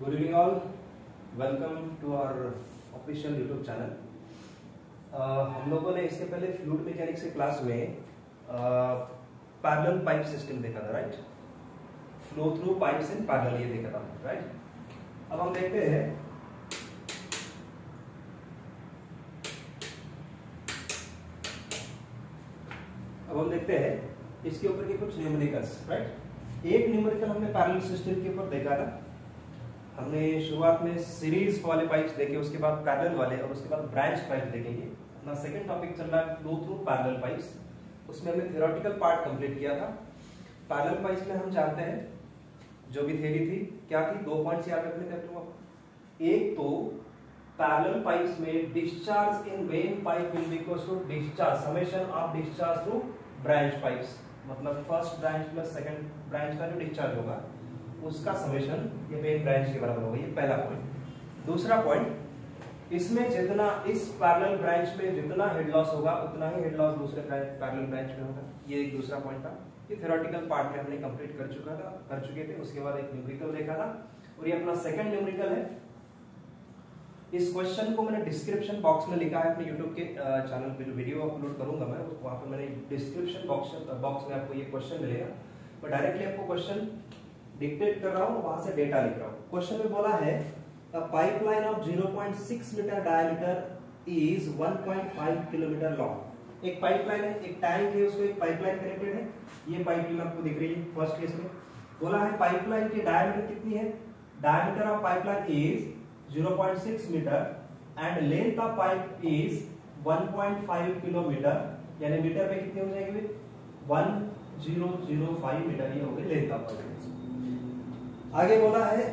Good evening all, welcome to our official YouTube channel. हम लोगों ने इसके पहले फ्लूइड मैकेनिक्स की क्लास में पैरेलल पाइप सिस्टम देखा था, right. Flow through pipes in parallel ये देखा था, राइट। अब हम देखते हैं इसके ऊपर के कुछ न्यूमेरिकल्स, राइट। एक न्यूमेरिकल हमने पैरेलल सिस्टम के ऊपर देखा था। हमने शुरुआत में सीरीज वाले पाइप्स देखे, उसके बाद पैरेलल वाले और उसके बाद ब्रांच पाइप देखेंगे। अपना सेकंड टॉपिक चल रहा है फ्लो थ्रू पैरेलल पाइप्स। उसमें हमने थ्योरेटिकल पार्ट कंप्लीट किया था। पैरेलल पाइप्स में हम जानते हैं जो भी थ्योरी थी क्या थी, 2 पॉइंट्स याद रखने थे आपको। एक तो पैरेलल पाइप्स में discharge in main pipe will be equal to discharge summation of discharge through branch pipes, मतलब first branch plus second branch का जो डिस्चार्ज होगा उसका समेशन ये मेन ब्रांच के बराबर होगा। ये पहला पॉइंट। दूसरा पॉइंट, इसमें जितना इस पैरेलल ब्रांच में जितना हेड लॉस होगा उतना ही हेड लॉस दूसरे पैरेलल ब्रांच में होगा। ये एक दूसरा पॉइंट था। ये थ्योरेटिकल पार्ट में हमने कंप्लीट कर चुके थे। उसके बाद एक न्यूमेरिकल देखा था और ये अपना सेकंड न्यूमेरिकल है। इस क्वेश्चन को मैंने डिस्क्रिप्शन बॉक्स में लिखा है अपने यूट्यूब के चैनल पे। जो वीडियो अपलोड करूंगा मैं वहां पर मैंने डिस्क्रिप्शन बॉक्स में आपको ये क्वेश्चन मिलेगा। मैं डायरेक्टली आपको क्वेश्चन डिक्टेट कर रहा हूं, वहां से डेटा लिख रहा हूं। क्वेश्चन में बोला है a pipeline of 0.6 metre diameter is 1.5 kilometre long. एक पाइपलाइन है, एक टैंक है, उसको एक पाइपलाइन कनेक्टेड है। ये पाइपलाइन आपको दिख रही है फर्स्ट केस में। बोला है पाइपलाइन की डायमीटर कितनी है। Diameter of pipeline is 0.6 metre and length of pipe is 1.5 kilometre, यानी मीटर पे कितनी हो जाएगी 1005 मीटर। ये हो गई लेंथ ऑफ पाइप। आगे बोला है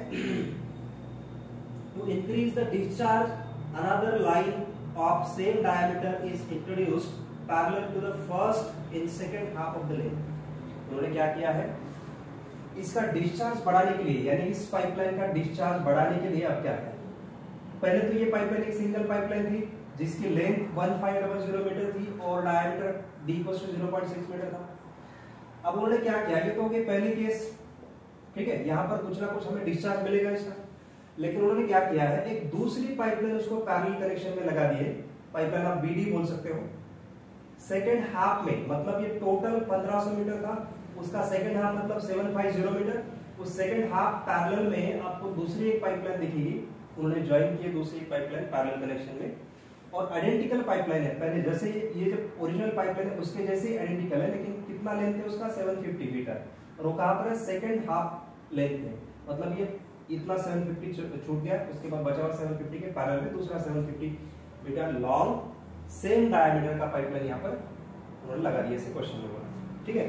to increase the discharge another line of same diameter is introduced parallel to the first in second half of the length. उन्होंने क्या किया है, इसका डिस्चार्ज बढ़ाने के लिए, यानी इस पाइपलाइन का डिस्चार्ज बढ़ाने के लिए अब क्या है। पहले तो ये पाइपलाइन एक सिंगल पाइपलाइन थी जिसकी लेंथ 1500 मीटर थी और डायमीटर d = 0.6 मीटर था। अब उन्होंने क्या किया, ये तो हो गई पहली केस, ठीक है। यहां पर कुछ ना कुछ हमें डिस्चार्ज मिलेगा इसका। लेकिन उन्होंने क्या किया है, एक दूसरी पाइपलाइन उसको पैरेलल कनेक्शन में लगा दिए। पाइपलाइन आप बीडी बोल सकते हो। सेकंड हाफ में, मतलब ये टोटल 1500 मीटर था, उसका सेकंड हाफ मतलब 750 मीटर। उस सेकंड हाफ पैरेलल में आपको दूसरी एक पाइपलाइन दिखेगी। उन्होंने ज्वाइन किया दूसरी पाइपलाइन पैरेलल कनेक्शन में और आइडेंटिकल पाइपलाइन है। पहले जैसे ये जो ओरिजिनल पाइपलाइन है उसके जैसे आइडेंटिकल है, लेकिन कितना लेंथ है उसका 750 मीटर और वो कहां पर है, सेकंड हाफ लेंथ में। मतलब ये इतना 750 छूट गया, उसके बाद बचा हुआ 750 के पैरेलल में दूसरा 750 मीटर लॉन्ग सेम डायमीटर का पाइपलाइन यहां पर उन्होंने लगा दिया। ऐसे क्वेश्चन में बोला, ठीक है।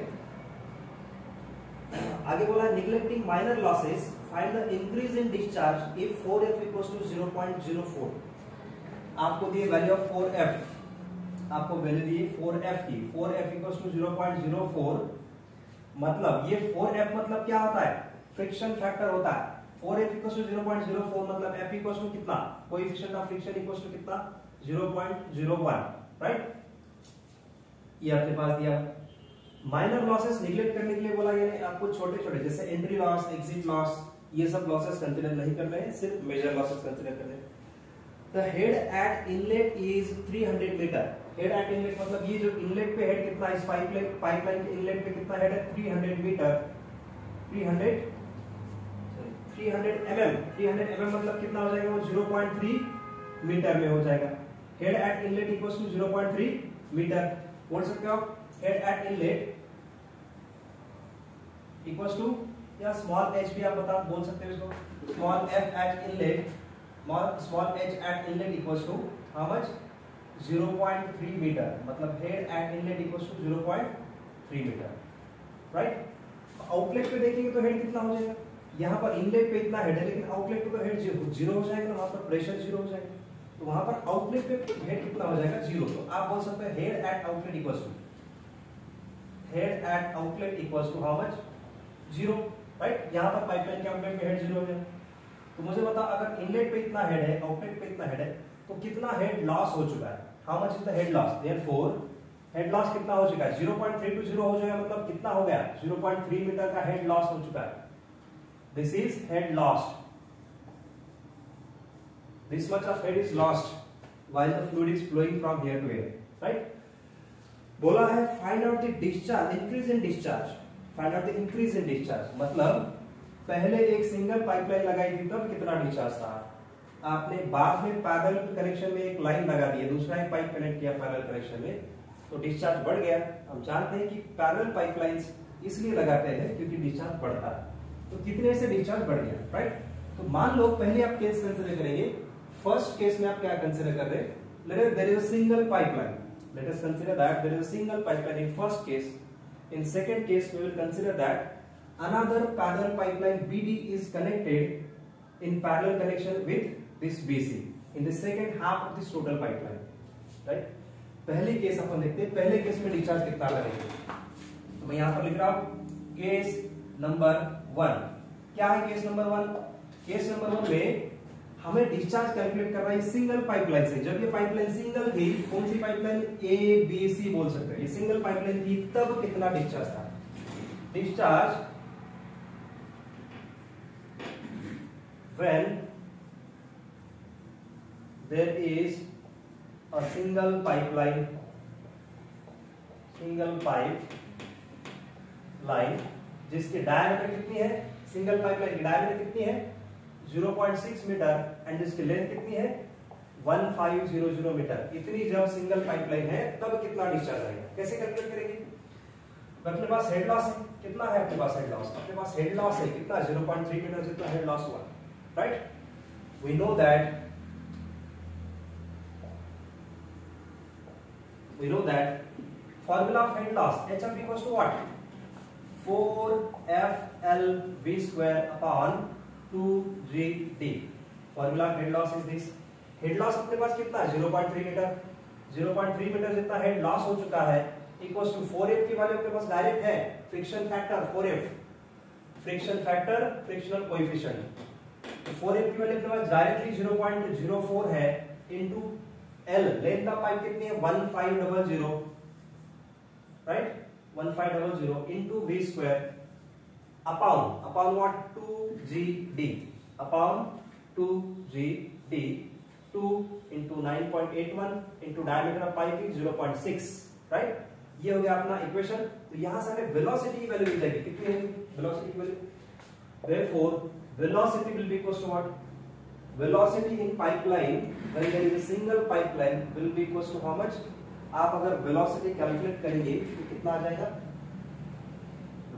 आगे बोला neglecting minor losses find the increase in discharge if 4f = 0.04। आपको दिए वैल्यू ऑफ 4f, आपको वैल्यू दी 4f की। 4f = 0.04, मतलब ये 4f मतलब क्या होता है, फ्रिक्शन फैक्टर होता है। 4f = 0.04 मतलब f = कितना, कोएफिशिएंट ऑफ फ्रिक्शन = कितना 0.01, राइट। ये आपके पास दिया। माइनर लॉसेस निगलेक्ट करने के लिए बोला, यानी आपको छोटे छोटे जैसे एंट्री लॉस, एग्जिट लॉस, ये सब लॉसेस कंसीडर नहीं करने हैं, सिर्फ मेजर लॉसेस कंसीडर करने हैं। The head at inlet is 300 metre. Head at inlet मतलब ये जो इनलेट पे हेड कितना, इस पाइपलाइन के इनलेट पे कितना हेड है 300 मीटर। 300 mm। 300 mm मतलब कितना हो जाएगा, वो 0.3 मीटर में हो जाएगा। हेड एट इनलेट = 0.3 मीटर बोल सकते हो आप। Head at inlet equals to, या स्मॉल h भी आप बोल सकते हो इसको, small f at inlet, small h at inlet equals to how much 0.3 metre. मतलब head at inlet equals to 0.3 metre, right. Outlet पे देखेंगे तो हेड कितना हो जाएगा, यहाँ पर इनलेट पे इतना हेड है लेकिन आउटलेट पे तो हेड जीरो हो जाएगा, वहां पर प्रेशर जीरो हो जाएगा। तो वहां पर आउटलेट पे हेड कितना हो जाएगा, जीरो। तो आप बोल सकते हैं head at outlet equals to, head at outlet equals to how much, zero, right. यहाँ पर पाइपलाइन के आउटलेट पे हेड जीरो हो जाएगा। तो मुझे बता, अगर इनलेट पे इतना हेड है, आउटलेट पे इतना हेड है, तो कितना हेड लॉस हो चुका है, how much is the head loss. Therefore head loss कितना हो चुका है, 0.32 हो जाएगा, मतलब कितना हो गया 0.3 मीटर का हेड लॉस हो चुका है। This is head loss. this much of head is lost while the fluid is flowing from here to here, right? बोला है find out the discharge, increase in discharge, find out the increase in discharge, मतलब पहले एक single pipeline लगाई थी तब कितना discharge था, आपने बाद में पैरेलल कनेक्शन में एक लाइन लगा दी, दूसरा एक पाइप कनेक्ट किया पैरेलल कनेक्शन में, तो डिस्चार्ज बढ़ गया। हम जानते हैं कि पैरेलल पाइपलाइंस इसलिए लगाते हैं क्योंकि डिस्चार्ज बढ़ता है, तो कितने से डिस्चार्ज बढ़ गया, राइट? तो मान लो पहले आप केस कंसीडर करेंगे, फर्स्ट केस में आप क्या कंसीडर कर रहे हैं, let us there is a single pipeline, let us consider that there is a single pipeline in first case. In second case we will consider that another parallel pipeline BD is connected in parallel connection with this BC in the second half of this total pipeline, right? पहले case अपन देखते हैं, पहले case में discharge कितना लगेगा, तो मैं यहाँ पर लिख रहा हूँ केस नंबर 1। क्या है केस नंबर 1? केस नंबर 1 में हमें डिस्चार्ज कैलकुलेट करना है सिंगल पाइपलाइन से। जब ये पाइपलाइन सिंगल थी, कौन सी पाइपलाइन, ए बी सी बोल सकते हैं, ये सिंगल पाइपलाइन थी तब कितना डिस्चार्ज था, discharge when there is a single pipeline, single pipe line जिसकी डायमीटर कितनी है, सिंगल पाइपलाइन की डायमीटर कितनी है 0.6 मीटर एंड जिसकी लेंथ कितनी है 1500 मीटर, इतनी जब सिंगल पाइपलाइन है तब कितना डिस्चार्ज आएगा, कैसे कैलकुलेट करेंगे? अपने पास हेड लॉस है, कितना है अपने पास हेड लॉस, अपने पास हेड लॉस है कितना 0.3 मीटर जितना हेड लॉस हुआ, right? We know that formula of head loss HF equals to what, 4FL V square upon 2GD। Formula head loss is this, head loss अपने पास कितना है 0.3 metre, 0.3 metre जितना head loss हो चुका है इक्वल्स टू 4F की value अपने पास डायरेक्ट है, friction factor 4F, friction factor frictional coefficient, तो 4F की वैल्यू अपने पास डायरेक्टली 0.04 है into L, length of pipe कितनी है 1500, right, 1500 into V square upon what 2GD, upon 2GD, 2 into 9.81 into diameter of pipe is 0.6, right? ये हो गया अपना इक्वेशन। तो यहां से हमें वेलोसिटी की वैल्यू मिल जाएगी, कितनी है वेलोसिटी की value, therefore velocity will be equals to what, velocity in pipeline when there is a single pipeline will be equals to how much, आप अगर वेलोसिटी कैलकुलेट करेंगे तो कितना आ जाएगा,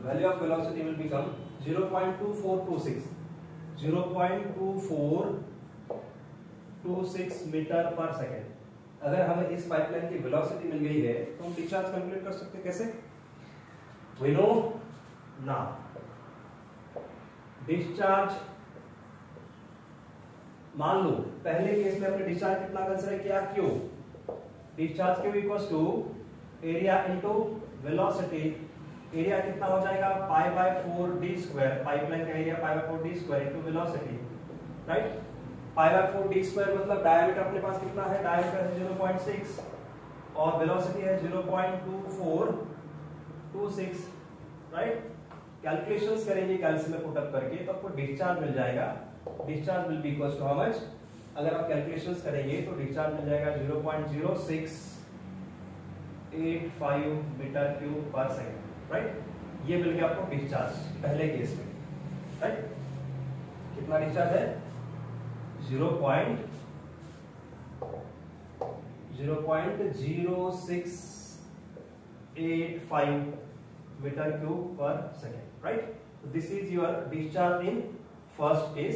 value of velocity will become 0.2426, 0.2426 metre पर second. अगर हमें इस पाइपलाइन की वेलोसिटी मिल गई है तो हम डिस्चार्ज कैलकुलेट कर सकते हैं, कैसे? वी नो नाउ डिस्चार्ज, मान लो पहले केस में हमने डिस्चार्ज कितना कंसीडर किया, Q, discharge Q equals to area into velocity, area कितना हो जाएगा π/4d स्क्वायर, पाइपलाइन का area π/4d square into velocity, right? π/4d square मतलब डायमीटर अपने पास कितना है, डायमीटर है 0.6 और वेलोसिटी है 0.2426, राइट? कैलकुलेशंस करेंगे कैलकुलेशन में पुट अप करके तो आपको डिस्चार्ज मिल जाएगा, discharge will be equals to how much, अगर आप कैलकुलेशंस करेंगे तो डिस्चार्ज मिल जाएगा 0.0685 मीटर क्यूब पर सेकंड, राइट? ये मिल गया आपको डिस्चार्ज पहले केस में, राइट? कितना डिस्चार्ज है 0.0685 मीटर क्यूब पर second, right? This is your discharge in first case,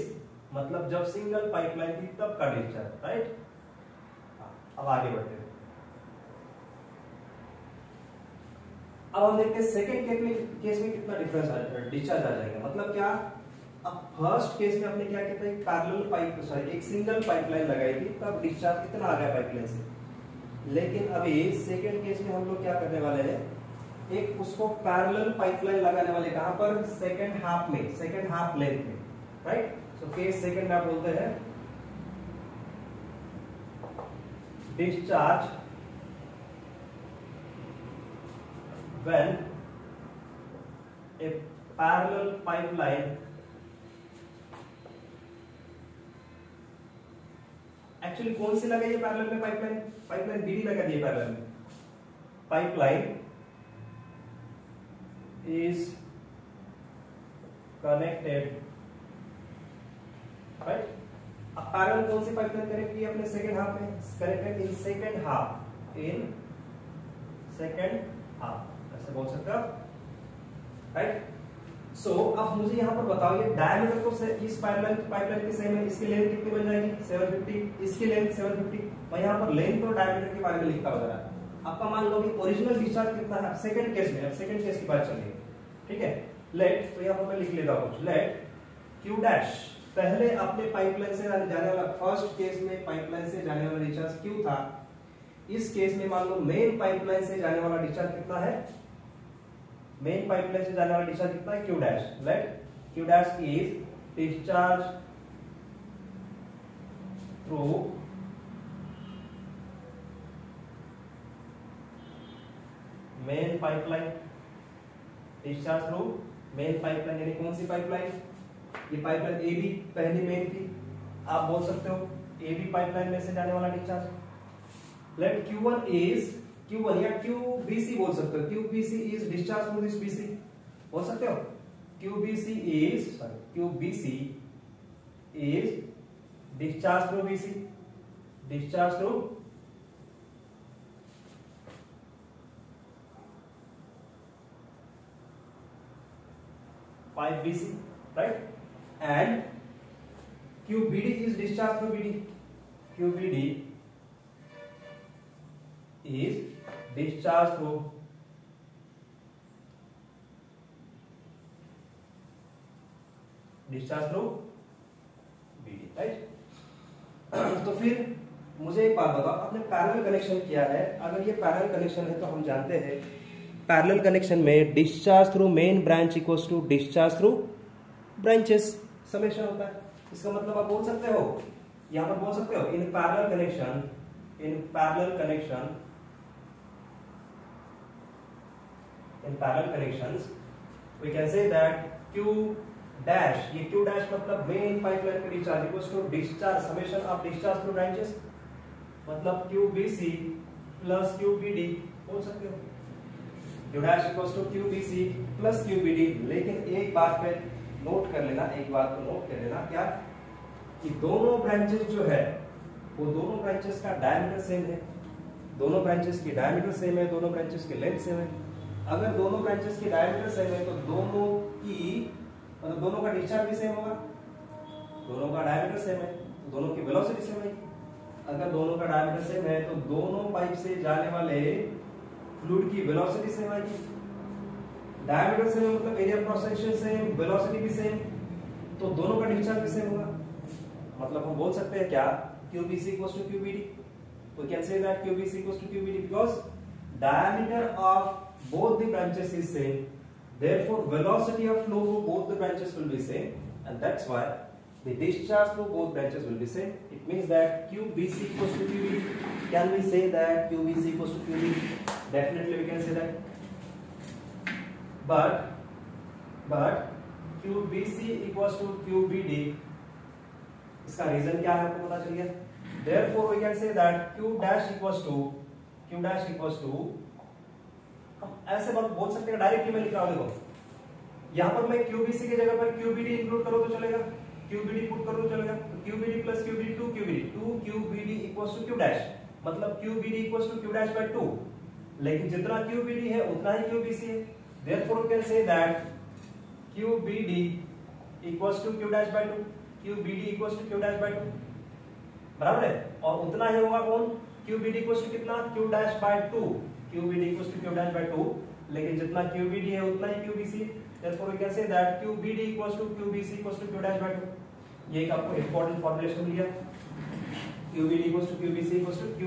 मतलब जब सिंगल पाइपलाइन थी तब का डिस्चार्ज, राइट? अब आगे बढ़ते हैं, अब हम देखते हैं सेकंड केस में कितना डिफरेंस डिस्चार्ज आ जाएगा, मतलब क्या, अब फर्स्ट केस में हमने क्या किया था, एक पैरेलल पाइप, सॉरी एक सिंगल पाइपलाइन लगाई थी तब डिस्चार्ज कितना आ गया पाइपलाइन से, लेकिन अभी सेकंड केस में हम लोग क्या करने वाले हैं, एक उसको पैरेलल पाइपलाइन लगाने वाले, कहां पर, सेकंड हाफ में, सेकंड हाफ लेंथ में, राइट? सो केस सेकंड में आप बोलते हैं discharge when a parallel pipeline actually कौन सी लगाई है पैरेलल में पाइपलाइन? पाइपलाइन बीडी लगा दी है पैरेलल में। Pipeline is connected, right. अब पैरेलल कौन सी पाइपलाइन कनेक्ट की अपने सेकंड हाफ में? Connected in second half, in second half, ऐसे बोल सकते हो, राइट। सो अब मुझे यहाँ पर बताओ, ये डायमीटर को से इस पाइपलाइन के सेम है, इसकी लेंथ कितनी बन जाएगी? 750, इसकी लेंथ 750। मैं यहाँ पर लेंथ और डायमीटर के बारे में लिखता हुआ जरा। आपका मान लो कि ओरिजिनल डिस्चार्ज कितना है सेकंड केस में, अब सेकंड केस की बात चल रही है, ठीक है। लेट, तो यहाँ पर मैं लिख लेता हूँ, लेट Q डैश, पहले अपने पाइपलाइन से जाने वाला, फर्स्ट केस में पाइपलाइन से जाने वाला डिस्चार्ज Q था। इस केस में मान लो मेन पाइपलाइन से जाने वाला डिस्चार्ज कितना है? मेन पाइपलाइन से जाने वाला डिस्चार्ज कितना है? Q dash. Let Q dash is discharge through main pipeline, discharge through main pipeline, यानी कौन सी पाइपलाइन? ये पाइपलाइन ए बी पहली मेन थी, आप बोल सकते हो ए बी पाइपलाइन में से जाने वाला discharge. Late Q1 is Q1 या QBC बोल सकते हो, QBC is discharge through this BC, बोल सकते हो। QBC is discharge through BC, discharge through pipe BC, right? And QBD is discharged through BD. QBD is discharged through BD, right? तो फिर मुझे एक बात बताओ, आपने पैरेलल कनेक्शन किया है, अगर ये पैरेलल कनेक्शन है तो हम जानते हैं पैरेलल कनेक्शन में discharge through main branch equals to discharge through branches summation होता है। इसका मतलब आप बोल सकते हो, यहां पर बोल सकते हो in parallel connections we can say that Q dash, ये Q डैश मतलब मेन पाइपलाइन का discharge equals to discharge summation of discharge through branches, मतलब QBC प्लस QBD बोल सकते हो। Q dash equals to QBC plus QBD। लेकिन एक बात पे नोट कर लेना, एक बात को नोट कर लेना, क्या कि दोनों ब्रांचेस जो है वो दोनों ब्रांचेस का डायमीटर सेम है, दोनों ब्रांचेस की डायमीटर सेम है, दोनों ब्रांचेस की लेंथ सेम है। अगर दोनों ब्रांचेस की डायमीटर सेम है तो दोनों की मतलब दोनों का डिस्चार्ज भी सेम होगा, दोनों का डायमीटर सेम है तो दोनों की वेलोसिटी सेम है। अगर दोनों का डायमीटर सेम है तो दोनों पाइप से जाने वाले फ्लूइड की वेलोसिटी सेम आएगी। डायमीटर सेम मतलब area cross section same, velocity भी सेम, तो दोनों का डिस्चार्ज भी सेम होगा। मतलब हम बोल सकते हैं क्या, QBC equals to QBD. We can say that QBC equals to QBD because diameter of both the branches is same. Therefore, velocity of flow through both the branches will be same, and that's why the discharge through both branches will be same. It means that QBC equals to QBD. Can we say that QBC equals to QBD? Definitely we can say that. But QBC equals to QBD. इसका reason क्या है आपको पता चल गया। Therefore we can say that Q dash equals to हम ऐसे बात बोल सकते हैं, डायरेक्टली मैं लिख रहा हूं, देखो यहां पर मैं QBC की जगह पर QBD इंक्लूड करूं तो चलेगा, QBD पुट करूं तो चलेगा, तो QBD plus QBD 2QBD equals to Q dash, मतलब QBD equals to Q dash by 2, लेकिन जितना QBD है उतना ही QBC है। Therefore we can say that QBD equals to Q dash by 2, QBD equals to Q dash by 2, बराबर है, और उतना ही होगा कौन, QBD equals to कितना, Q dash by 2, QBD equals to Q dash by 2, लेकिन जितना QBD है उतना ही QBC। Therefore we can say that QBD equals to QBC equals to Q dash by 2। ये एक आपको इंपॉर्टेंट फॉर्मूलेशन लिया, QBD equals to QBC equals to Q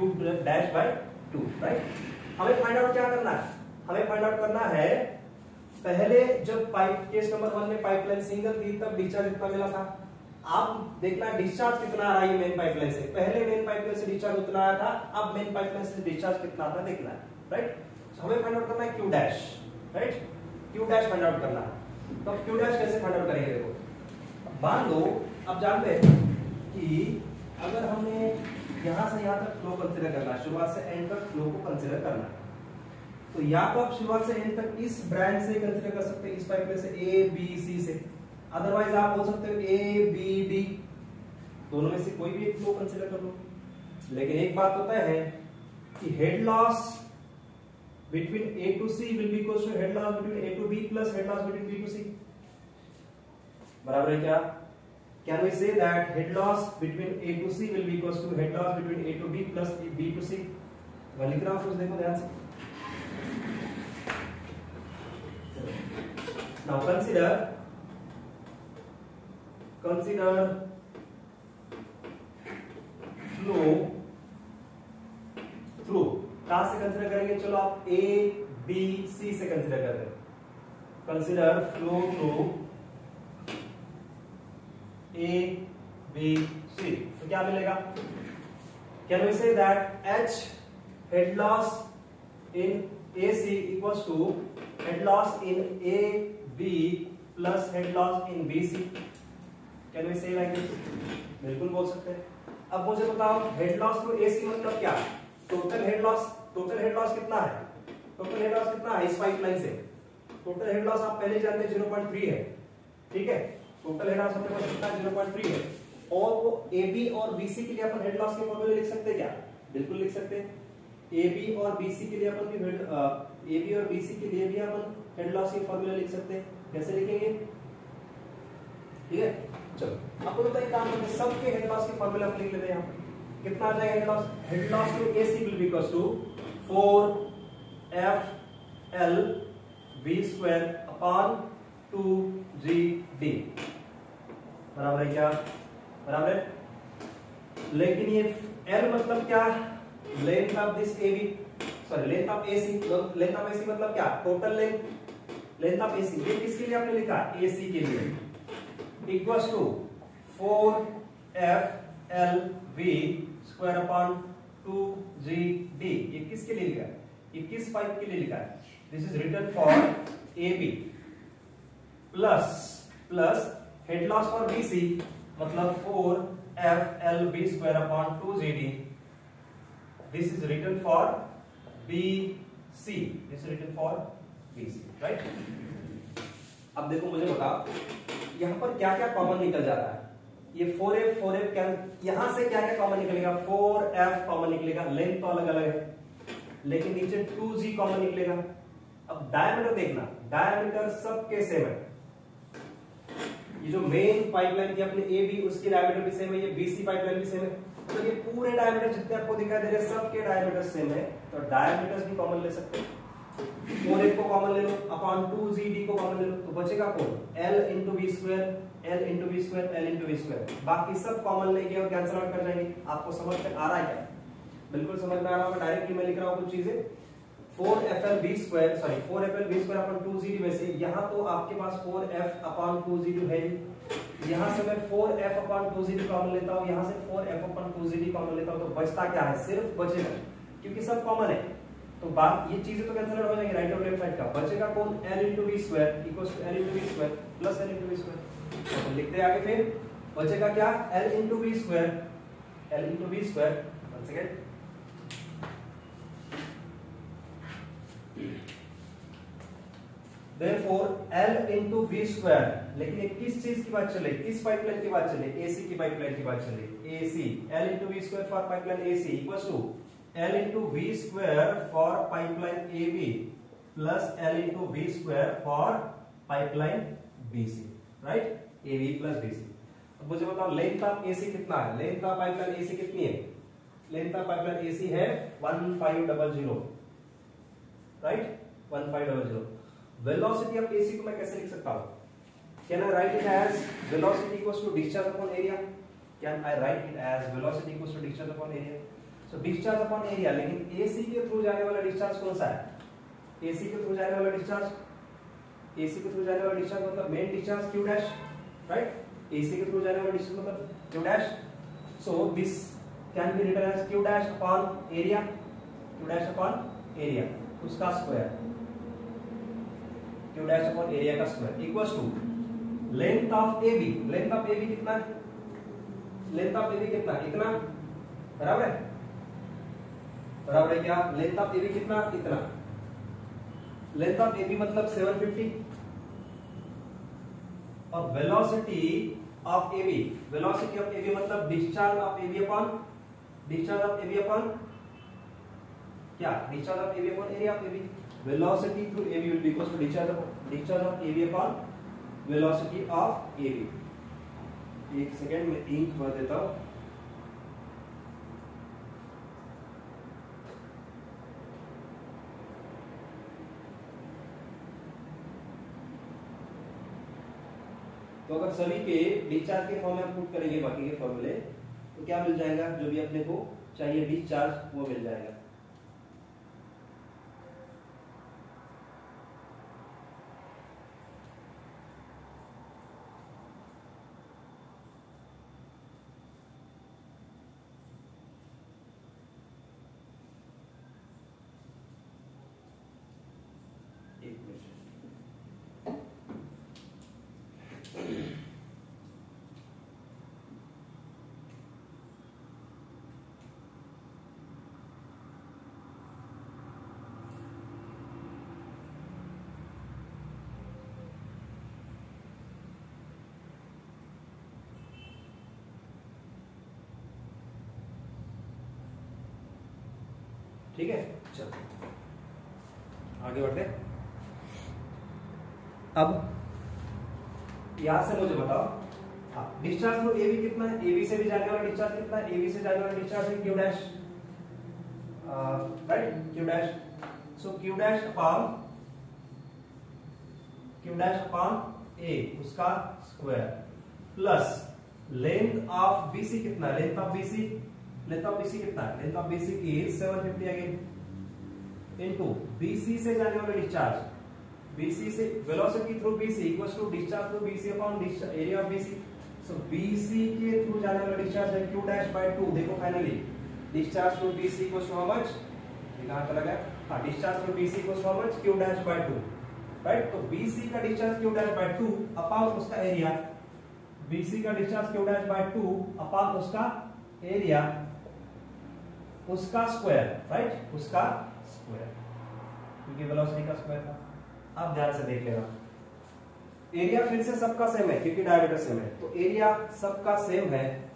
dash by 2, right. हमें find out क्या करना है, हमें फाइंड आउट करना है पहले जब पाइप केस नंबर 1 में पाइपलाइन सिंगल थी तब डिस्चार्ज कितना मिला था। आप देखना डिस्चार्ज कितना आ रहा है मेन पाइपलाइन से, पहले मेन पाइपलाइन से डिस्चार्ज उतना आया था, अब मेन पाइपलाइन से डिस्चार्ज कितना आता देखना है, राइट। हमें फाइंड आउट करना है Q dash, right, Q dash find out करना है। तो Q डैश कैसे फाइंड आउट करेंगे, देखो मान लो आप जानते हैं कि अगर हमने यहां से यहां तक फ्लो कंसीडर करना है, शुरुआत से एंड तक फ्लो को कंसीडर करना है, तो या तो आप शुरुआत से एंड तक इस ब्रांच से कंसीडर कर सकते हैं, इस पाइपलाइन से ए बी सी से, अदरवाइज आप बोल सकते हो ए बी डी, दोनों में से कोई भी एक फ्लो कंसीडर कर लो। लेकिन एक बात तो तय है कि head loss between A to C will be equal to head loss between A to B plus head loss between B to C, बराबर है क्या? Can we say that head loss between A to C will be equals to head loss between A to B plus B to C? मैं लिख रहा हूँ, कुछ देखो ध्यान से। Now consider flow through, कहाँ से कंसिडर करेंगे? चलो आप A B C से कंसिडर करते हैं। Consider flow through A, B, C, तो क्या मिलेगा? Can we say that H head loss in AC equals to head loss in A, B plus head loss in BC? Can we say like this? बिल्कुल बोल सकते हैं। अब मुझे बताओ हेड लॉस टू AC मतलब क्या? टोटल हेड लॉस कितना है? टोटल हेड लॉस कितना है इस पाइपलाइन से? टोटल हेड लॉस आप पहले जानते हैं 0.3 है, ठीक है? टोटल हेड लॉस अपने पास कितना 0.3 है, और वो AB और BC के लिए अपन हेड लॉस के फॉर्मूले लिख सकते हैं क्या? बिल्कुल लिख सकते हैं। AB और BC के लिए अपन भी AB और BC के लिए भी अपन हेड लॉस के फॉर्मूले लिख सकते हैं। कैसे लिखेंगे? ठीक है, चलो आपको बताइए काम करते हैं, सबके हेड लॉस के फॉर्मूले आप लिख लेते हैं। यहाँ कितना आ जाएगा head loss? Head loss to AC will be equals to 4FL V² upon 2GD, बराबर है क्या? बराबर है। लेकिन ये L मतलब क्या? Length of this AB, sorry length of AC, length of AC मतलब क्या? Total length of AC। ये किसके लिए आपने लिखा? AC के लिए, equals to 4FL V² upon 2GD। ये किसके लिए लिखा है? ये किस पाइप के लिए लिखा है? This is written for AB plus head loss for BC मतलब 4FL V² upon 2GD। This is written for BC, this is written for BC, right? अब देखो मुझे बताओ यहां पर क्या क्या कॉमन निकल जाता है? ये 4F क्या, यहां से क्या क्या कॉमन निकलेगा? 4F कॉमन निकलेगा, लेंथ तो अलग अलग है, लेकिन नीचे 2G कॉमन निकलेगा। अब डायमीटर देखना, डायमीटर सबके सेम है। ये जो मेन पाइपलाइन थी अपने AB, उसकी डायमीटर भी सेम है, ये BC पाइपलाइन भी सेम है, तो ये पूरे डायमीटर जितने आपको दिखाई दे रहे हैं सबके डायमीटर सेम है, तो डायमीटर्स भी कॉमन ले सकते हैं। 4F को कॉमन ले लो अपॉन 2GD को कॉमन ले लो, तो बचेगा कौन? L into V², L into V², L into V²। बाकी सब कॉमन लेंगे और कैंसिल आउट कर जाएंगे। आपको समझ में आ रहा है क्या? बिल्कुल समझ में आ रहा होगा। डायरेक्टली मैं लिख रहा हूं कुछ चीजें। 4FL V² अपॉन 2GD में से यहां तो आपके पास 4F अपॉन 2GD है, यहां से मैं 4F अपॉन 2GD कॉमन लेता हूं, यहां से 4F अपॉन 2GD कॉमन लेता हूं, तो बचता क्या है? सिर्फ बचेगा, क्योंकि सब कॉमन है, तो बात ये चीजें तो कैंसिल हो जाएंगी राइट और लेफ्ट साइड का। बचेगा कौन? L into V² equals to L into V² plus L into V²। तो लिखते हैं आगे, फिर बचेगा क्या? L into V², L into V², one second, therefore L into V²। लेकिन ये किस चीज की बात चले? किस पाइपलाइन की बात चले? AC की पाइपलाइन की बात चले। AC L into V² for pipeline AC equals to L into V² for pipeline AB plus L into V² for pipeline BC, right? AB plus BC। अब मुझे बताओ लेंथ ऑफ AC कितना है? Length of pipeline AC कितनी है? Length of pipeline AC है 1500, right? 1500। Velocity of AC को मैं कैसे लिख सकता हूं? Can I write it as velocity equals to discharge upon area? Can I write it as velocity equals to discharge upon area? So discharge upon area, लेकिन AC के through जाने वाला डिस्चार्ज कौन सा है? AC के थ्रू जाने वाला डिस्चार्ज, AC के थ्रू जाने वाला डिस्चार्ज मतलब main discharge Q dash, right? AC के थ्रू जाने वाला डिस्चार्ज मतलब Q dash. So this can be written as Q dash upon area, Q dash upon area, उसका square, Q dash upon area का square equals to length of AB। Length of AB कितना है? Length of AB कितना, इतना, बराबर है, बराबर है क्या? लेंथ ऑफ एबी कितना, इतना। लेंथ ऑफ एबी मतलब 750 और velocity of AB, velocity of AB मतलब discharge of AB upon, discharge of AB upon क्या, discharge of AB upon area of AB. Velocity through AB will be equal to discharge of AB upon velocity of AB. एक second में ink भर देता हूं। तो अगर सभी के डिस्चार्ज के फॉर्म में हम पुट करेंगे बाकी के फॉर्मूले, तो क्या मिल जाएगा, जो भी अपने को चाहिए डिस्चार्ज वो मिल जाएगा। एक मिनट, ठीक है, चलो आगे बढ़ते। अब यहां से मुझे बताओ, हाँ, डिस्चार्ज थ्रू एबी कितना है, एबी से भी जाने वाला डिस्चार्ज कितना है, एबी से जाने वाला डिस्चार्ज है Q dash, right, Q dash. So Q dash upon A उसका square plus length of BC कितना है, लेंथ ऑफ बीसी कितना है, length of BC is 750 again into BC से जाने वाला डिस्चार्ज, बीसी से velocity through BC equals to discharge through BC upon area of BC. So BC के through जाने वाला डिस्चार्ज है q डैश बाय 2। देखो finally discharge through BC equals to how much, ये कहां चला गया, हां, discharge through BC equals to how much, q dash by 2, right. तो बीसी का discharge q dash by 2 upon उसका एरिया, बीसी का discharge q dash by 2 upon उसका एरिया, उसका स्क्वायर, राइट, उसका स्क्वायर, क्योंकि वेलोसिटी का स्क्वायर था। आप ध्यान से देख लेना, एरिया फिर से सबका सेम है क्योंकि डायमीटर सेम है, तो एरिया सबका सेम है,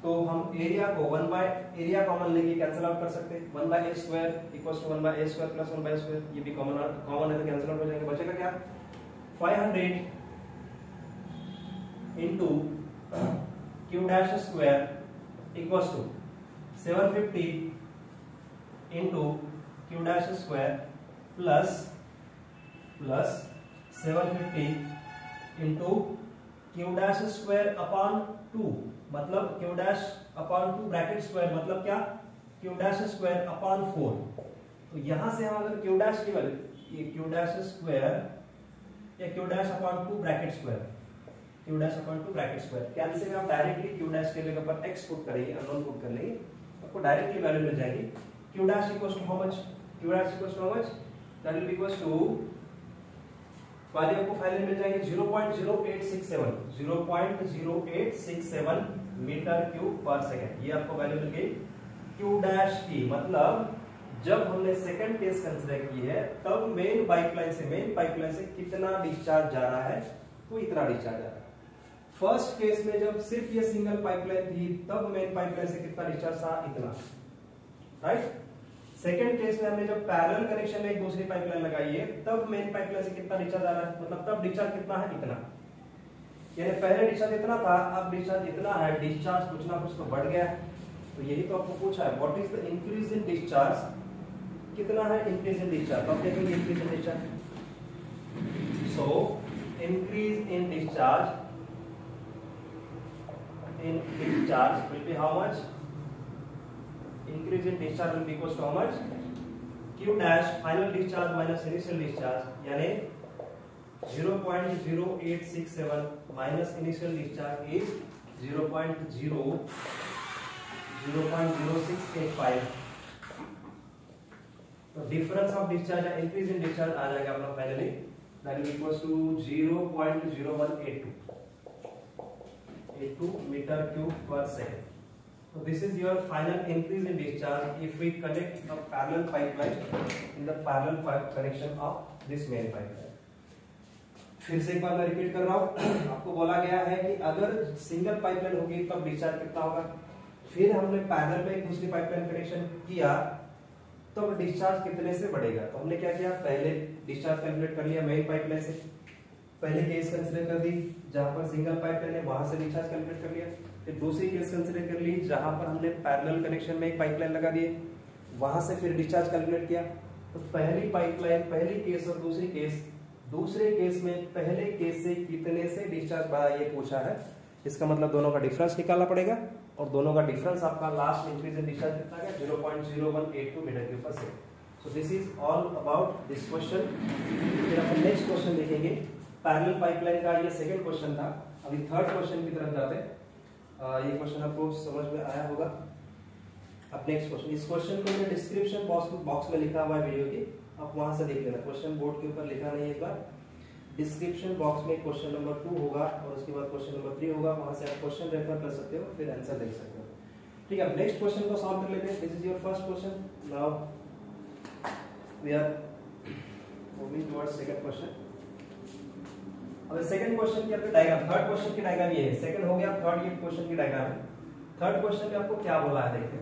तो हम एरिया को 1 बाय एरिया कॉमन लेके कैंसिल आउट कर सकते हैं। 1 by A square equals to 1 by A square plus 1 by square, ये भी कॉमन है तो कैंसिल आउट हो जाएंगे। बचेगा क्या, 500 into q dash square equals to 750 into q dash square plus 750 into q dash square upon 2, मतलब q dash upon 2 bracket square मतलब क्या, q डैश स्क्वायर अपॉन 4। तो यहां से हम अगर q डैश की वैल्यू, ये q डैश स्क्वायर या q dash upon 2 bracket square, q dash upon 2 bracket square cancel में आप डायरेक्टली q डैश के जगह पर x पुट करेंगे, अननोन पुट कर लेंगे, आपको डायरेक्टली वैल्यू मिल जाएगी। q dash equals to how much, q dash equals to how much, that will be equals to, value आपको फाइनली मिल जाएगी 0.0867, 0.0867 मीटर क्यूब पर सेकंड। ये आपको वैल्यू मिल गई q डैश की, मतलब जब हमने सेकंड केस कंसीडर की है तब मेन पाइपलाइन से कितना डिस्चार्ज जा रहा है, तो इतना डिस्चार्ज जा रहा है। फर्स्ट केस में जब सिर्फ ये सिंगल पाइपलाइन थी तब मेन पाइपलाइन से कितना डिस्चार्ज था, इतना, राइट। सेकेंड केस में हमने जब पैरेलल कनेक्शन में एक दूसरी पाइपलाइन लगाई है तब मेन पाइपलाइन से कितना डिस्चार्ज आ रहा है, मतलब तब डिस्चार्ज कितना है, इतना। यानी पहले डिस्चार्ज इतना था, अब डिस्चार्ज इतना है, डिस्चार्ज कुछ ना कुछ तो बढ़ गया है। तो यही तो आपको पूछा है, what is the increase in discharge, कितना है इंक्रीज इन डिस्चार्ज। अब देखेंगे increase in discharge. So increase in discharge will be how much, increase in discharge will be equals to how much, q dash final discharge minus initial discharge, यानी 0.0867 minus initial discharge is 0.0685। तो difference of discharge या increase in discharge आ जाएगा अपना finally, that will equals to 0.0182 into meter cube per second. So this is your final increase in discharge if we connect a parallel pipeline in the parallel pipe connection of this main pipeline. फिर से एक बार मैं repeat कर रहा हूँ, आपको बोला गया है कि अगर सिंगल पाइपलाइन होगी तब डिस्चार्ज कितना होगा, फिर हमने पैरेलल में एक दूसरी पाइपलाइन कनेक्शन किया तो डिस्चार्ज कितने से बढ़ेगा। तो हमने क्या किया, पहले डिस्चार्ज कैलकुलेट कर लिया मेन पाइपलाइन से, पहले केस कंसीडर कर दी जहां पर सिंगल पाइपलाइन है वहां से डिस्चार्ज कैलकुलेट कर लिया, फिर दूसरी केस कंसीडर कर ली जहां पर हमने पैरेलल कनेक्शन में एक पाइपलाइन लगा दिए वहां से फिर डिस्चार्ज कैलकुलेट किया। तो पहली पाइपलाइन पहली केस और दूसरी केस, दूसरे केस में पहले केस से कितने से डिस्चार्ज बढ़ा ये पूछा है, इसका मतलब दोनों का डिफरेंस निकालना पड़ेगा और दोनों का डिफरेंस आपका लास्ट इंक्रीज इन डिस्चार्ज कितना है 0.0182 मीटर क्यूब पर second. So this is all about this question. फिर अपन नेक्स्ट क्वेश्चन देखेंगे, पैरेलल पाइपलाइन का ये सेकंड क्वेश्चन था, अभी थर्ड क्वेश्चन की तरफ जाते हैं। ये क्वेश्चन आपको समझ में आया होगा। अब नेक्स्ट क्वेश्चन, इस क्वेश्चन को मैंने डिस्क्रिप्शन बॉक्स में लिखा हुआ है वीडियो की, आप वहां से देख लेना, क्वेश्चन बोर्ड के ऊपर लिखा नहीं है, एक बार डिस्क्रिप्शन बॉक्स में क्वेश्चन नंबर 2 होगा और उसके बाद क्वेश्चन नंबर 3 होगा, वहां से आप क्वेश्चन रेफर कर सकते हो, फिर आंसर देख सकते हो। ठीक है, अब नेक्स्ट क्वेश्चन को सॉल्व कर लेते हैं। This is your first question, now we are moving towards second question. अब सेकंड क्वेश्चन की आपकी डायग्राम, थर्ड क्वेश्चन की डायग्राम ये है, सेकंड हो गया, थर्ड ये क्वेश्चन की डायग्राम है। थर्ड क्वेश्चन में आपको क्या बोला है देखते हैं।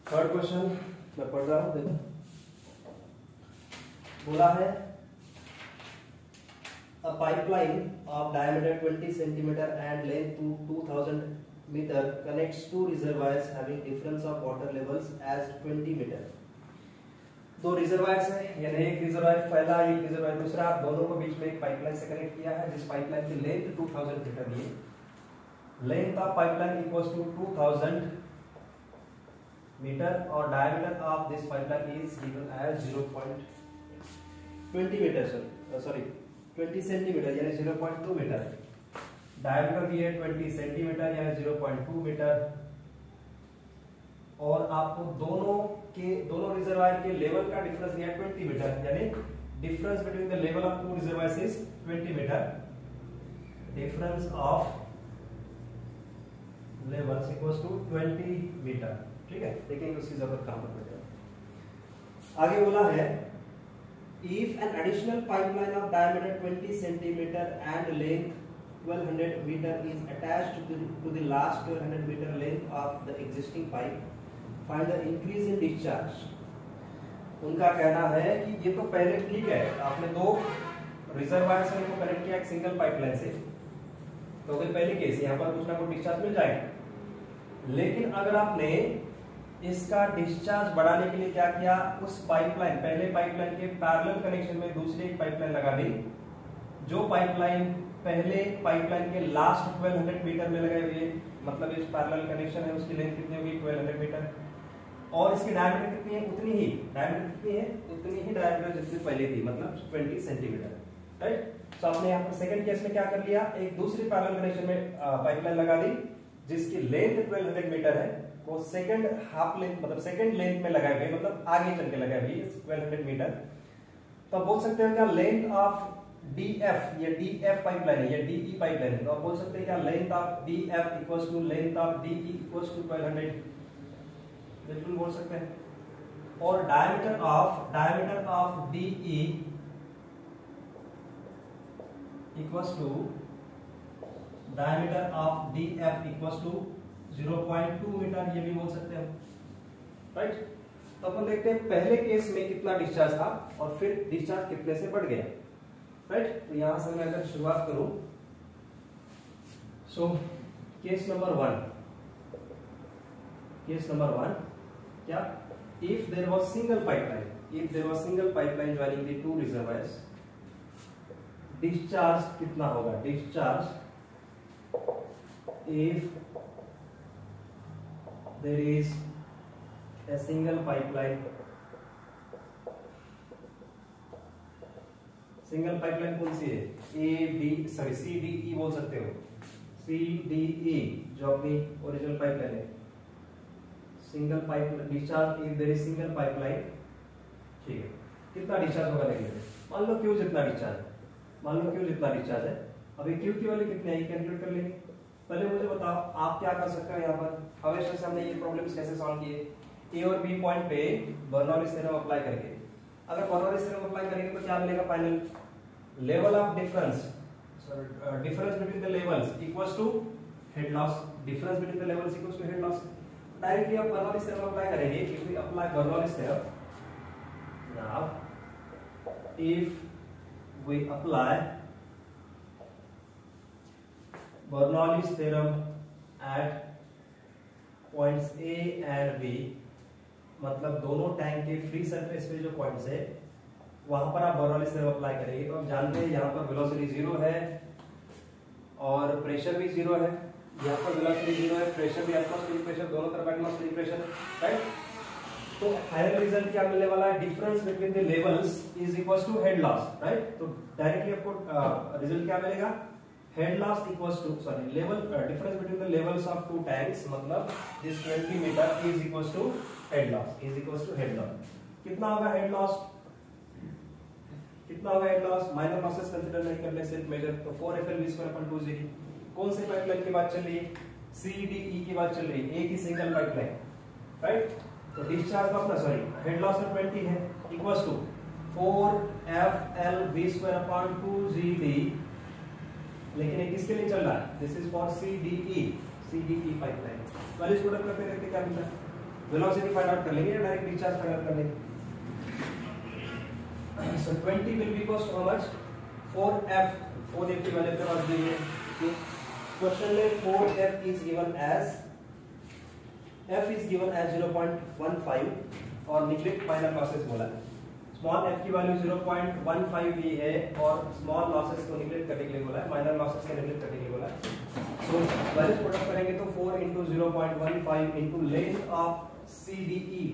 थर्ड क्वेश्चन मैं पढ़ रहा हूं, देखो बोला है a pipeline of diameter 20 centimeter and length to 2000 meter connects two reservoirs having difference of water levels as 20 meter। दो रिजर्वायर्स है, यानी एक रिजर्वायर पहला एक रिजर्वायर दूसरा, दोनों को बीच में एक पाइपलाइन से कनेक्ट किया है, जिस पाइपलाइन की लेंथ 2000 मीटर दी है। Length of pipeline equals to 2000 metre और diameter of this pipeline is given as 0.20 metre, sorry 20 centimetre यानी 0.2 मीटर। डायमीटर दिए 20 सेंटीमीटर यानी 0.2 मीटर और आपको दोनों रिजर्वायर के लेवल का डिफरेंस दिया 20 मीटर, यानी difference between the level of two reservoirs is 20 metre. Difference of levels equals to 20 metre. ठीक है, देखेंगे उसकी जरूरत कहां पर पड़ेगा। आगे बोला है if an additional pipeline of diameter 20 centimeter and length 1200 meter is attached to the last 1200 meter length of the existing pipe, find the increase in discharge। उनका कहना है कि ये तो पहले ठीक है, आपने दो रिजर्वायर से इनको कनेक्ट किया एक सिंगल पाइपलाइन से, तो अगर पहली केस यहाँ पर कुछ ना कुछ डिस्चार्ज मिल जाएगा। लेकिन अगर आपने इसका डिस्चार्ज बढ़ाने के लिए क्या किया, उस पाइपलाइन पहले पाइपलाइन के पैरेलल कनेक्शन में दूसरी एक पाइपलाइन लगा दी, जो पाइपलाइन पहले पाइपलाइन के लास्ट 1200 मीटर में लगाई हुई है, मतलब इस पैरेलल कनेक्शन है उसकी लेंथ कितनी होगी 1200 मीटर और इसकी डायमीटर कितनी है उतनी ही डायमीटर जितनी पहले थी, मतलब 20 सेंटीमीटर। राइट, तो आपने यहाँ पर सेकंड केस में क्या कर लिया, एक दूसरी पैरेलल कनेक्शन में पाइपलाइन लगा दी जिसकी लेंथ 1200 मीटर है, वो सेकंड हाफ लेंथ मतलब सेकंड लेंथ में लगाई गई, मतलब आगे चल के लगाई गई 1200 मीटर। तो आप बोल सकते हो क्या लेंथ ऑफ DF, ये DF पाइपलाइन है, ये DE पाइपलाइन है, तो आप बोल सकते हैं क्या length of DF equals to length of DE equals to 1200, बिल्कुल बोल सकते हैं। और diameter of DE equals to diameter of DF equals to 0.2 metre, ये भी बोल सकते हैं, राइट। तो अपन देखते हैं पहले केस में कितना डिस्चार्ज था और फिर डिस्चार्ज कितने से बढ़ गया, राइट। तो यहां से मैं अगर शुरुआत करूं, सो केस नंबर वन क्या, if there was single pipeline joining the two reservoirs, discharge कितना होगा, discharge if there is a single pipeline कौन सी है, CDE बोल सकते हो, CDE जो अपनी ओरिजिनल पाइपलाइन है, single pipeline discharge if there is single pipeline, ठीक है। कितना डिस्चार्ज होगा देखिए, मान लो क्यू जितना डिस्चार्ज है, अभी क्यू की वैल्यू कितनी आई कैलकुलेट कर लेंगे। पहले मुझे बताओ आप क्या कर सकते हो, यहाँ पर हमेशा से हमने ये प्रॉब्लम्स कैसे सॉल्व किए, ए और बी पॉइंट पे बर्नौलीज थ्योरम अप्लाई करके, अगर बर्नौलीज थ्योरम अप्लाई करेंगे तो क्या मिलेगा, final level of difference between the levels equals to head loss, difference between the levels equals to head loss. Directly आप बर्नौलीज थ्योरम अप्लाई करेंगे, if we apply Bernoulli's theorem, now if we apply Bernoulli's theorem at points A and B, मतलब दोनों tank के free surface पे जो points है वहां पर आप बर्नौलीज थ्योरम अप्लाई करेंगे, तो आप जानते हैं यहाँ पर वेलोसिटी 0 है और प्रेशर भी 0 है, यहाँ पर वेलोसिटी 0 है, प्रेशर भी एटमॉस्फेरिक प्रेशर, दोनों तरफ एटमॉस्फेरिक प्रेशर, राइट। तो फाइनल रिजल्ट क्या मिलने वाला है, difference between the levels is equals to head loss, right. तो डायरेक्टली आपको रिजल्ट क्या मिलेगा, head loss equals to difference between the levels of two tanks, मतलब this 20 meter is equals to head loss, कितना होगा head loss, minor losses consider नहीं करने सिर्फ मेजर, तो 4FL/2 कौन से पाइपलाइन की बात चल रही है, CDE की बात चल रही है, एक ही सिंगल पाइपलाइन, राइट। तो डिस्चार्ज अपना हेड लॉस में 20 है इक्वल्स टू 4FL/2 लेकिन ये किसके लिए चल रहा है, this is for CDE pipeline. Values product करते रहते क्या मिलता है, वेलोसिटी फाइंड आउट कर लेंगे या डायरेक्ट डिस्चार्ज फाइंड आउट कर लेंगे। So 20 will be equals to how much, 4F की वैल्यू पे बात दी है, क्वेश्चन में 4F इज गिवन एज 0.15 और निगलेक्ट फाइनल लॉसेस बोला है, स्मॉल f की वैल्यू 0.15 ही है और स्मॉल लॉसेस को निगलेक्ट करने के लिए बोला है, माइनर लॉसेस को निगलेक्ट करने के लिए बोला है। सो वैल्यूज प्रोडक्ट करेंगे तो 4 into 0.15 into length of CDE,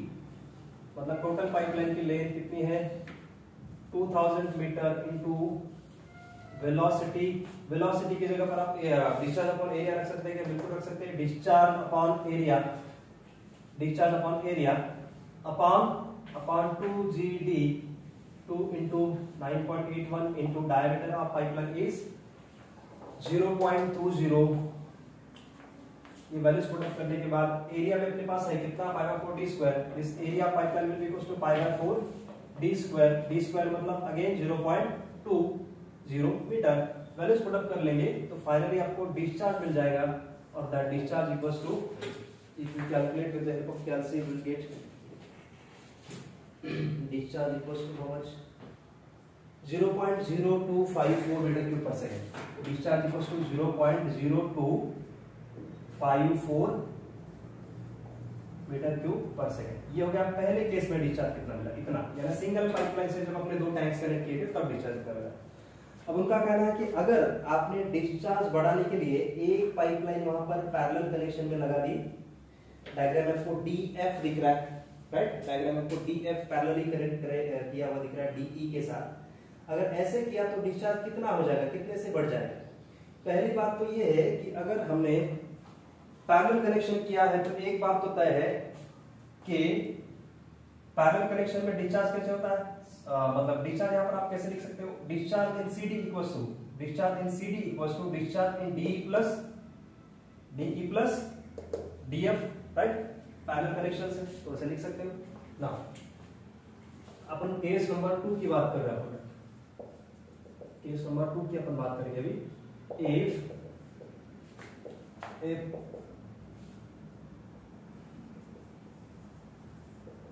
मतलब टोटल पाइपलाइन की लेंथ कितनी है 2000 मीटर इंटू वेलोसिटी की जगह पर आप डिस्चार्ज अपॉन एरिया रख सकते हैं क्या, बिल्कुल रख सकते हैं, discharge upon area upon 2GD 2 into 9.81 into diameter of pipeline is 0.20। ये वैल्यूज पुट करने के बाद एरिया में अपने पास है कितना, π/4 d square, this area pipeline will be equal to π/4 d square मतलब अगेन 0.20 मीटर। वैल्यूज पुट कर लेंगे तो फाइनली आपको डिस्चार्ज मिल जाएगा और that discharge equals to, if you calculate with the help of calci will get discharge equals to how much, 0.0254 metre cube पर second. Discharge equals to 0.0254 metre cube पर second. ये हो गया पहले केस में डिस्चार्ज कितना मिला, इतना, यानी सिंगल पाइपलाइन से जब अपने दो टैंक्स कनेक्ट किए थे तब डिस्चार्ज कितना मिला। अब उनका कहना है कि अगर आपने डिस्चार्ज बढ़ाने के लिए एक पाइपलाइन वहां पर पैरेलल कनेक्शन में लगा दी, डायग्राम में आपको DF दिख रहा है, राइट, डायग्राम में आपको DF पैरेलली कनेक्ट किया हुआ दिख रहा है DE के साथ। अगर ऐसे किया तो डिस्चार्ज कितना हो जाएगा, कितने से बढ़ जाएगा। पहली बात तो ये है कि अगर हमने पैरेलल कनेक्शन किया है तो एक बात तो तय है कि पैरेलल कनेक्शन में डिस्चार्ज कैसे होता है, मतलब डिस्चार्ज यहाँ पर आप कैसे लिख सकते हो, discharge in CD equals to discharge in CD equals to discharge in DE plus DF, right. Parallel connection से तो ऐसे लिख सकते हो ना। अपन केस नंबर 2 की बात कर रहे हैं, केस नंबर 2 की अपन बात करेंगे अभी। If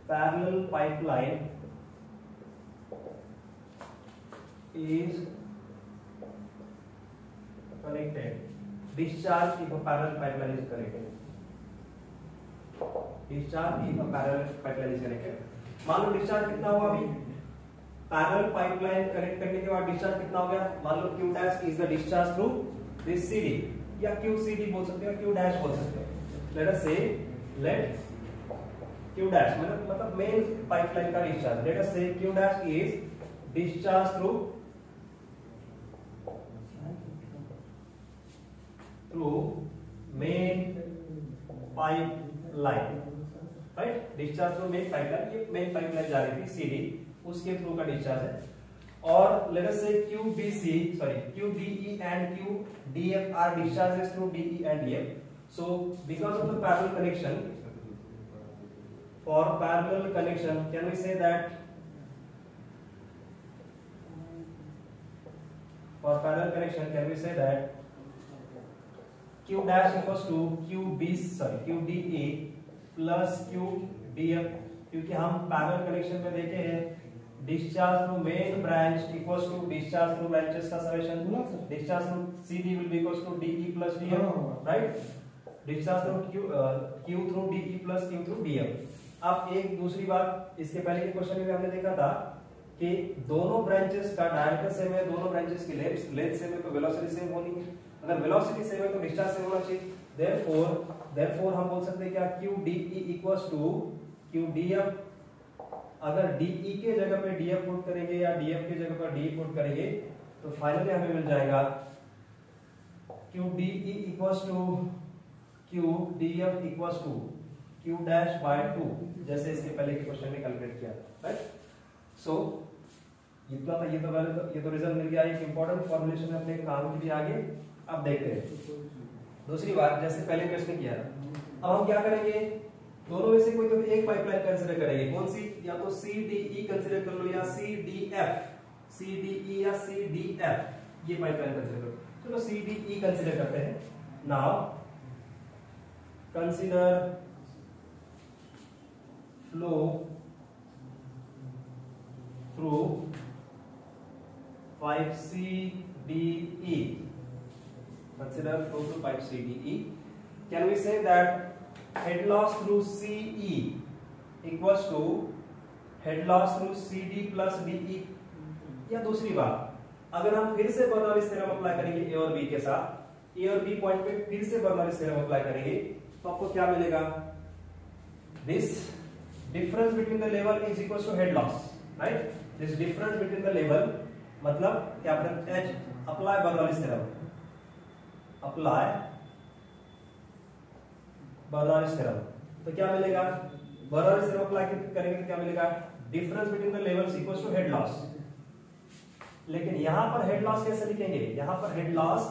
parallel pipeline is connected, discharge if a parallel pipeline is connected, discharge if a parallel pipeline is connected। मान लो डिस्चार्ज कितना हुआ अभी, पैरेलल पाइपलाइन कनेक्ट करने के बाद डिस्चार्ज कितना हो गया, मान लो Q dash is the discharge through this CD, या QCD बोल सकते हो, Q डैश बोल सकते हो। लेट अस से लेट Q dash मतलब मेन पाइपलाइन का डिस्चार्ज, लेट अस से Q dash is discharge through main pipeline, right. Discharge through main pipeline, ये मेन पाइपलाइन जा रही थी CD, उसके थ्रू का डिस्चार्ज है। और लेट अस से QDE and QDF are discharges through DE and DF, so because of the parallel connection, for parallel connection can we say that Q dash equals to QDE plus QDF, क्योंकि हम parallel connection में देखे हैं discharge through main branch equals to discharge through branches का summation, discharge through CD will be equals to DE plus DF, right. Discharge through Q through DE plus Q through DF। अब एक दूसरी बात, इसके पहले के क्वेश्चन में हमने देखा था कि दोनों ब्रांचेस का डायमीटर सेम है, दोनों ब्रांचेस की लेंथ सेम है, तो वेलोसिटी सेम होनी है। अगर वेलोसिटी सेम है तो डिस्चार्ज सेम होना चाहिए। देयरफॉर हम बोल सकते हैं क्या, QDE इक्वल्स टू QDF। अगर DE के जगह पे DF पुट करेंगे या DF के जगह पर DE पुट करेंगे तो फाइनली हमें मिल जाएगा QDE equals to QDF equals to Q dash by 2, जैसे इसके पहले के क्वेश्चन में कैलकुलेट किया, राइट। सो इतना था, ये तो रिजल्ट मिल गया। एक इंपॉर्टेंट फॉर्मुलेशन है अपने काम की भी आगे, अब देखते हैं। दूसरी बात, जैसे पहले प्रश्न किया, अब हम क्या करेंगे, दोनों में से कोई तो एक पाइपलाइन कंसीडर करेंगे, कौन सी, या तो CDE कंसीडर कर लो या CDF, CDE या CDF, ये पाइपलाइन कंसीडर करो। चलो CDE कंसीडर करते हैं। Now consider flow through pipe CDE. Consider flow through pipe CDE. Can we say that head loss through CE equals to head loss through CD plus DE? या दूसरी बात, अगर हम फिर से बर्नौलीज थ्योरम अप्लाई करेंगे A और B के साथ, A और B पॉइंट पे फिर से बर्नौलीज थ्योरम अप्लाई करेंगे तो आपको क्या मिलेगा, this difference between the level is equals to head loss, right? This difference between the level मतलब capital H, apply Bernoulli's theorem, apply Bernoulli's theorem, तो क्या मिलेगा, बर्नौलीज थ्योरम अप्लाई करेंगे तो क्या मिलेगा, difference between the levels equals to head loss. लेकिन यहां पर हेड लॉस कैसे लिखेंगे, यहां पर head loss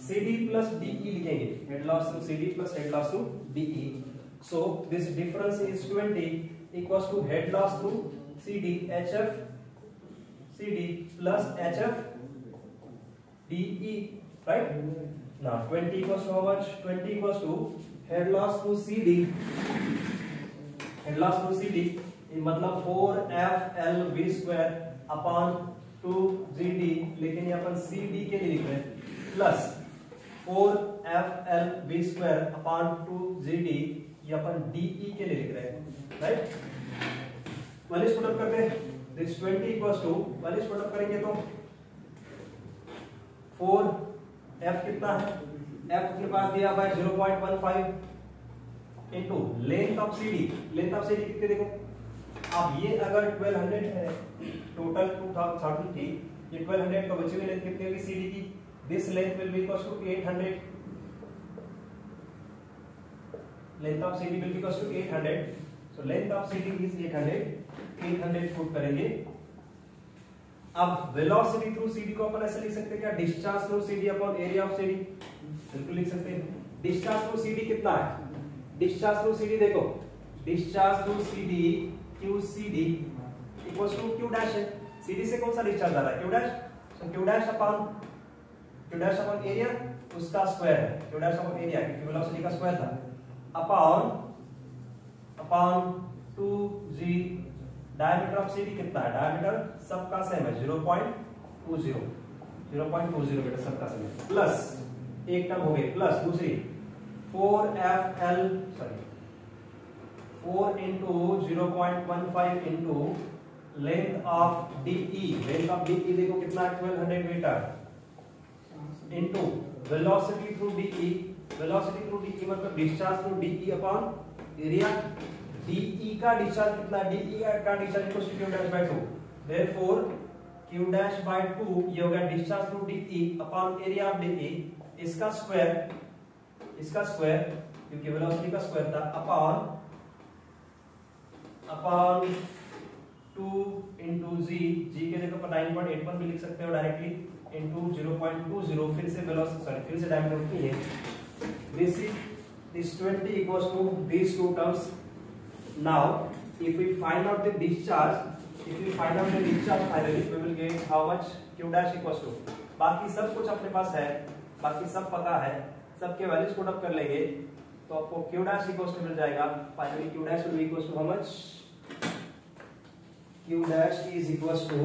CD plus DE लिखेंगे, head loss through CD plus head loss through DE। So this difference is 20 equals to head loss through CD HF CD plus HF DE, right? Now 20 equals to how much? 20 equals to head loss through CD, head loss through CD मतलब 4FLV square upon 2GD, लेकिन ये अपन CD के लिए लिख रहे हैं, plus 4FLV square upon 2GD, ये अपन DE के लिए लिख रहे हैं, राइट। वालिस पुट अप करते हैं, this 20 equals to, values put up करेंगे तो 4F कितना है, F अपने पास दिया हुआ है 0.15 into length of CD, length of CD कितने देखो, अब ये अगर 1200 है, टोटल 2030 थी, ये 1200 तो बची हुई लेंथ कितनी होगी CD की, this length will be equals to 800, length of CD will be equals to 800, तो length of CD is 800 foot करेंगे। अब वेलोसिटी थ्रू सीडी को अपन ऐसे लिख सकते हैं क्या, discharge through CD upon area of CD, बिल्कुल लिख सकते हैं। डिस्चार्ज थ्रू सीडी कितना है, डिस्चार्ज थ्रू सीडी देखो, discharge through CD Q CD equals to Q dash है, सीडी से कौन सा डिस्चार्ज आ रहा है, क्यू डैश, तो क्यू डैश अपॉन एरिया उसका स्क्वायर है, क्यू डैश अपॉन एरिया क्योंकि वेलोसिटी का स्क्वायर था, upon 2g, diameter of CD कितना है, डायमीटर सबका सेम है 0.20 मीटर सबका सेम है, प्लस एक टर्म हो गई, प्लस दूसरी 4 into 0.15 into length of DE, length of DE देखो कितना है 1200 metre, into velocity through DE, velocity through DE मतलब discharge through DE upon area, DE का डिस्चार्ज कितना है, DE का discharge equals to q dash by 2, therefore q dash by 2 ये हो गया discharge through DE upon area of DE, इसका square क्योंकि वेलोसिटी का स्क्वायर था, अपॉन 2 into g के जगह पर 9.81 भी लिख सकते हो डायरेक्टली, into 0.20, फिर से वेलोसिटी फिर से डायमीटर की है, this 20 equals to these two terms. Now if we find out the discharge finally we will get how much, q dash equals to, बाकी सब कुछ अपने पास है, बाकी सब पता है, सबके वैल्यूज पुट अप कर लेंगे तो आपको q dash equals to मिल जाएगा, finally q dash will be equals to how much, q dash is equals to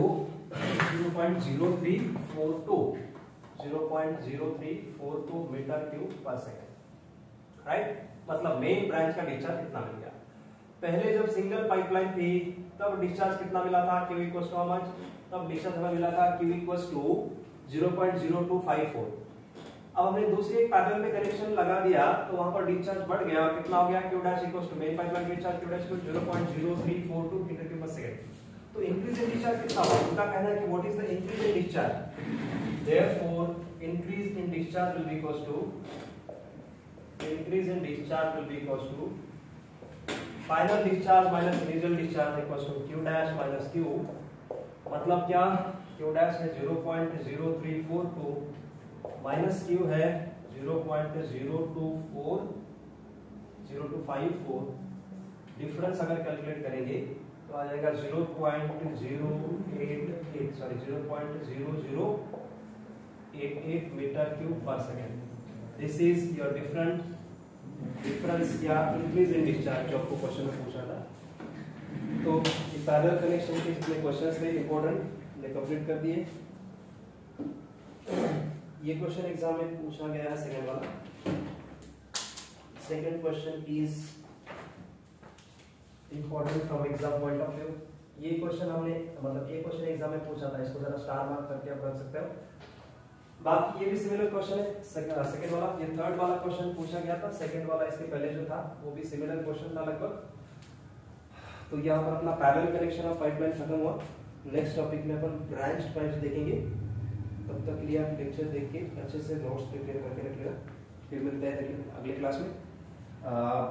0.0342 metre cube पर सेकंड, राइट, मतलब मेन ब्रांच का डिस्चार्ज कितना मिल गया। पहले जब सिंगल पाइपलाइन थी तब डिस्चार्ज कितना मिला था, q equals to how much, तब डिस्चार्ज हमें मिला था q इक्वल्स टू 0.0254। अब हमने दूसरी एक पैरेलल में कनेक्शन लगा दिया तो वहां पर डिस्चार्ज बढ़ गया और कितना हो गया, q dash equals to main pipeline discharge q dash equals 0.0342 metre cube पर सेकंड। तो इंक्रीज इन डिस्चार्ज कितना होगा, उनका कहना है कि what is the increase in discharge, therefore increase in discharge will be equals to final discharge minus initial discharge equals to q dash minus q, मतलब क्या, q डैश है 0.0342 माइनस q है 0.0254, डिफरेंस अगर कैलकुलेट करेंगे तो आ जाएगा 0.0088 metre cube पर second. This is your difference या इंक्रीज इन डिस्चार्ज जो आपको क्वेश्चन में पूछा था। तो पैरेलल कनेक्शन के जितने क्वेश्चंस थे इंपॉर्टेंट ने कंप्लीट कर दिए। ये क्वेश्चन एग्जाम में पूछा गया है सेकंड वाला, second question is important from exam point of view. ये क्वेश्चन हमने मतलब एक क्वेश्चन एग्जाम में पूछा था, इसको जरा स्टार मार्क करके आप रख सकते हो। बाकी ये भी सिमिलर क्वेश्चन है, सेकंड वाला, ये थर्ड वाला क्वेश्चन पूछा गया था, सेकंड वाला इसके पहले जो था वो भी सिमिलर क्वेश्चन था लगभग। तो यहाँ पर अपना पैरेलल कनेक्शन ऑफ पाइपलाइन खत्म हुआ। नेक्स्ट टॉपिक में अपन ब्रांच्ड पाइप्स देखेंगे। तब तक के लिए आप लेक्चर देख के अच्छे से नोट्स प्रिपेयर करके रखिएगा, फिर मिलते हैं अगले क्लास में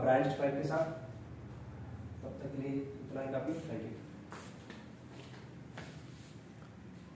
ब्रांच्ड पाइप के साथ। तब तक के लिए इतना ही काफी, थैंक यू।